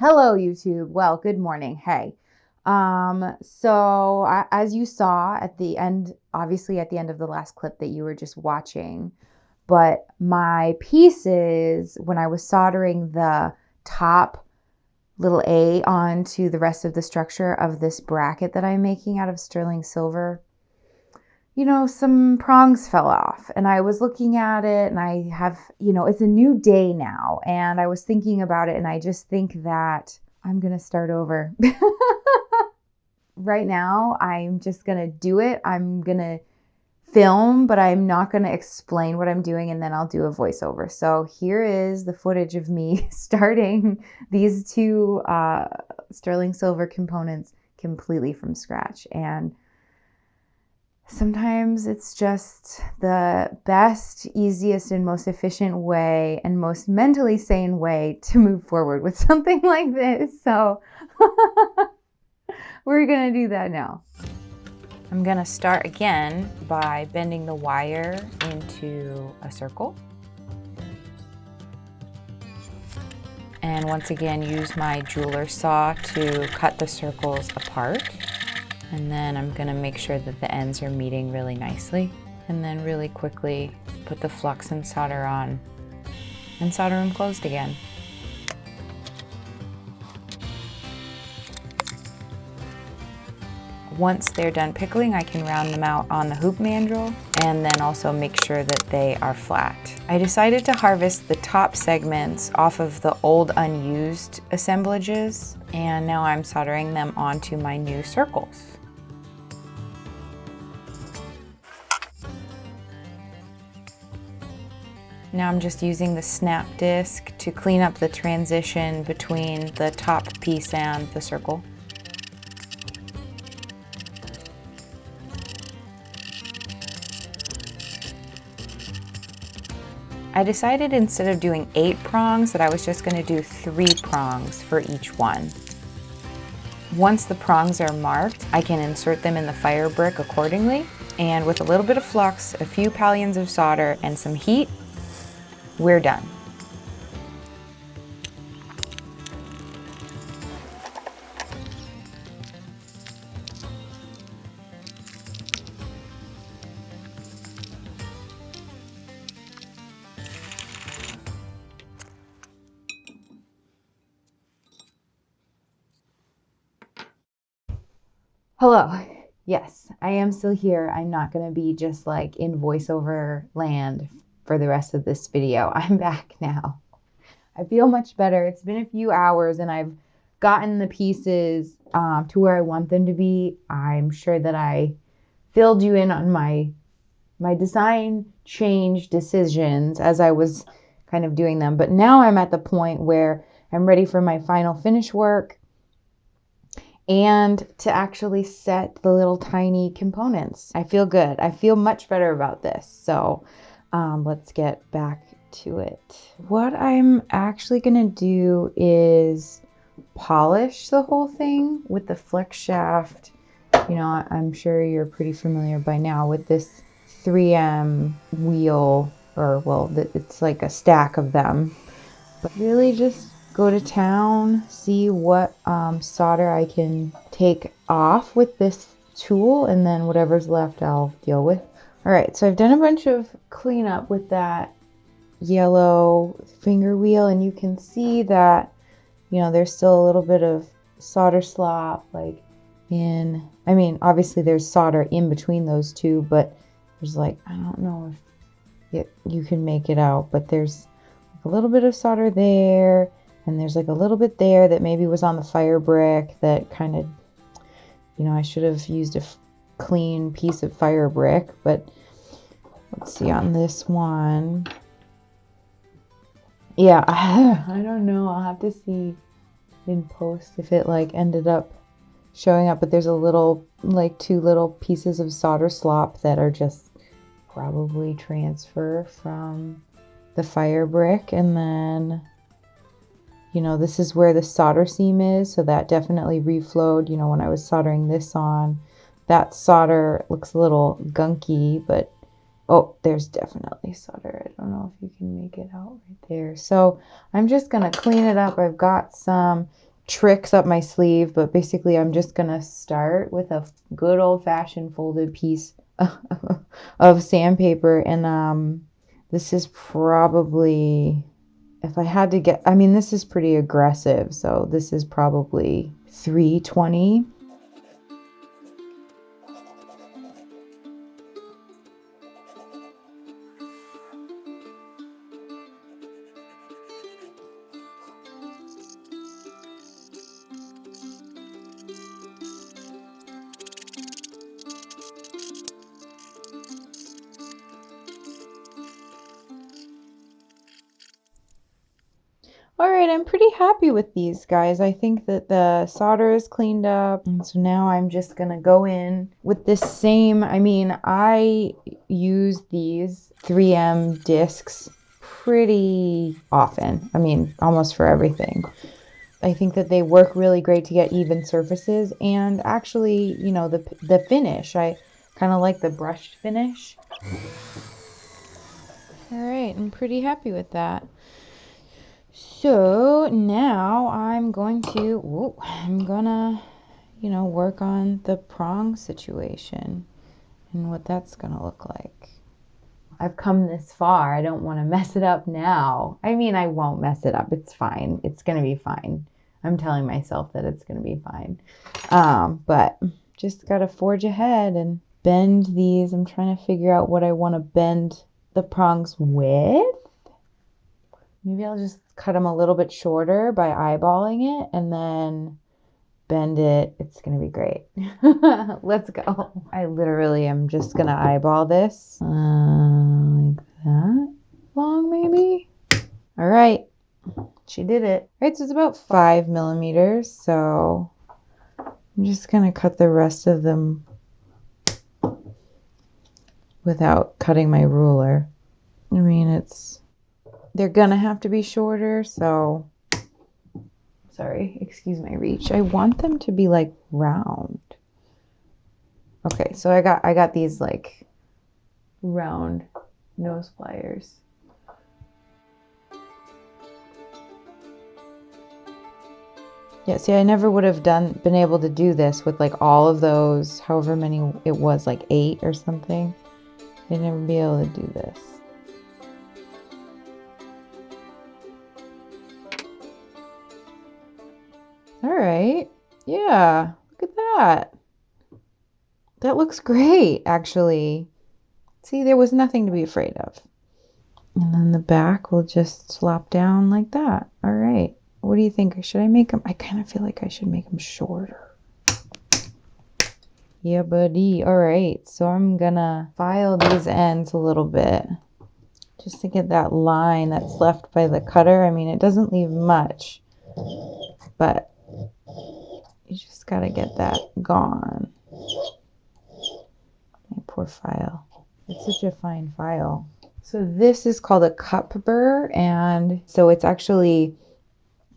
Hello, YouTube. Well, good morning. Hey. As you saw at the end, obviously at the end of the last clip that you were just watching, but my pieces, when I was soldering the top little A onto the rest of the structure of this bracket that I'm making out of sterling silver, some prongs fell off, and I was looking at it, and I have, it's a new day now, and I was thinking about it, and I just think that I'm going to start over. Right now, I'm just going to do it. I'm going to film, but I'm not going to explain what I'm doing, and then I'll do a voiceover. So here is the footage of me starting these two sterling silver components completely from scratch. And sometimes it's just the best, easiest, and most efficient way and most mentally sane way to move forward with something like this. So we're going to do that now. I'm going to start again by bending the wire into a circle. And once again, use my jeweler saw to cut the circles apart. And then I'm going to make sure that the ends are meeting really nicely. And then really quickly put the flux and solder on and solder them closed again. Once they're done pickling, I can round them out on the hoop mandrel and then also make sure that they are flat. I decided to harvest the top segments off of the old unused assemblages, and now I'm soldering them onto my new circles. Now I'm just using the snap disc to clean up the transition between the top piece and the circle. I decided instead of doing 8 prongs that I was just going to do 3 prongs for each one. Once the prongs are marked, I can insert them in the fire brick accordingly, and with a little bit of flux, a few pallions of solder, and some heat, we're done. Hello. Yes, I am still here. I'm not going to be just like in voiceover land for the rest of this video. I'm back now. I feel much better. It's been a few hours and I've gotten the pieces to where I want them to be. I'm sure that I filled you in on my design change decisions as I was kind of doing them. But now I'm at the point where I'm ready for my final finish work and to actually set the little tiny components. I feel good. I feel much better about this. So let's get back to it. What I'm actually gonna do is polish the whole thing with the flex shaft. I'm sure you're pretty familiar by now with this 3M wheel, or well, it's like a stack of them. But really just go to town, see what solder I can take off with this tool, and then whatever's left I'll deal with. All right, so I've done a bunch of cleanup with that yellow finger wheel, and you can see that, there's still a little bit of solder slop, obviously there's solder in between those two, but there's I don't know if you can make it out, but there's a little bit of solder there. And there's a little bit there that maybe was on the fire brick that kind of, I should have used a clean piece of fire brick. But let's see on this one. Yeah, I don't know. I'll have to see in post if it ended up showing up. But there's a little, 2 little pieces of solder slop that are just probably transfer from the fire brick. And then this is where the solder seam is, so that definitely reflowed, when I was soldering this on. That solder looks a little gunky, but oh, there's definitely solder. I don't know if you can make it out right there. So I'm just going to clean it up. I've got some tricks up my sleeve, but basically I'm just gonna start with a good old-fashioned folded piece of sandpaper, and this is probably, if I had to get, I mean, this is pretty aggressive, so this is probably 320. All right, I'm pretty happy with these guys. I think that the solder is cleaned up. And so now I'm just gonna go in with this same, I mean, I use these 3M discs pretty often. I mean, almost for everything. I think that they work really great to get even surfaces, and actually, you know, the finish. I kind of like the brushed finish. All right, I'm pretty happy with that. So now I'm gonna, you know, work on the prong situation and what that's gonna look like. I've come this far. I don't want to mess it up now. I mean, I won't mess it up. It's fine. It's gonna be fine. I'm telling myself that it's gonna be fine. But just gotta forge ahead and bend these. I'm trying to figure out what I want to bend the prongs with. Maybe I'll just cut them a little bit shorter by eyeballing it and then bend it. It's going to be great. Let's go. I literally am just going to eyeball this like that long, maybe. All right. She did it. All right, so it's about 5 millimeters. So I'm just going to cut the rest of them without cutting my ruler. I mean, they're gonna have to be shorter, so sorry, excuse my reach. I want them to be like round. Okay, so I got these like round nose pliers. Yeah, see, I never would have been able to do this with like all of those, however many it was, like 8 or something. I'd never be able to do this. All right. Yeah, look at that. That looks great, actually. See, there was nothing to be afraid of. And then the back will just slop down like that. All right. What do you think? Should I make them? I kind of feel like I should make them shorter. Yeah, buddy. All right. So I'm gonna file these ends a little bit just to get that line that's left by the cutter. I mean, it doesn't leave much, but you just gotta get that gone. My poor file. It's such a fine file. So this is called a cup burr, and so it's actually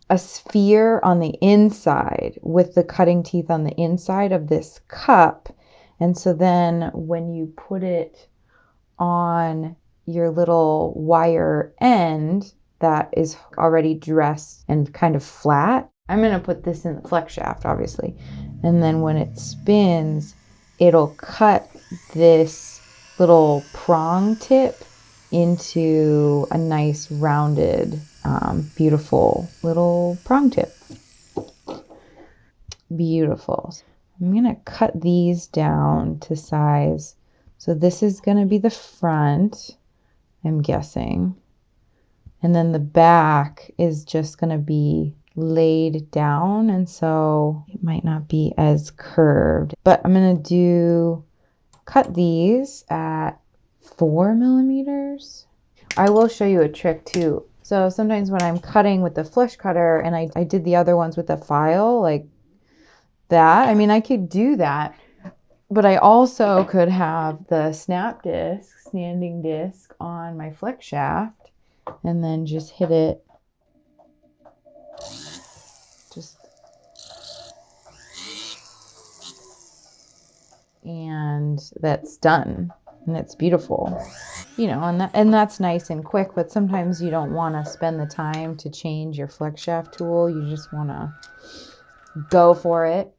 a sphere on the inside with the cutting teeth on the inside of this cup. And so then when you put it on your little wire end that is already dressed and kind of flat, I'm going to put this in the flex shaft, obviously. And then when it spins, it'll cut this little prong tip into a nice rounded, beautiful little prong tip. Beautiful. I'm going to cut these down to size. So this is going to be the front, I'm guessing. And then the back is just going to be laid down, and so it might not be as curved. But I'm going to cut these at 4 millimeters. I will show you a trick too. So sometimes when I'm cutting with the flush cutter, and I did the other ones with the file like that, I mean, I could do that, but I also could have the sanding disc on my flex shaft and then just hit it. And that's done, and it's beautiful. you know, and that's nice and quick, but sometimes you don't want to spend the time to change your flex shaft tool. You just want to go for it.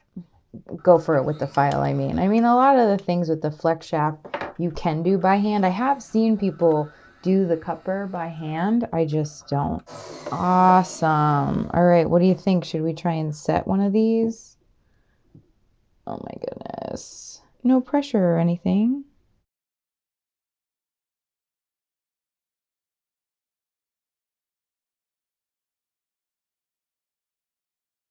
Go for it with the file, I mean. A lot of the things with the flex shaft you can do by hand. I have seen people do the cut burr by hand. I just don't. Awesome. All right, what do you think? Should we try and set one of these? Oh my goodness. No pressure or anything.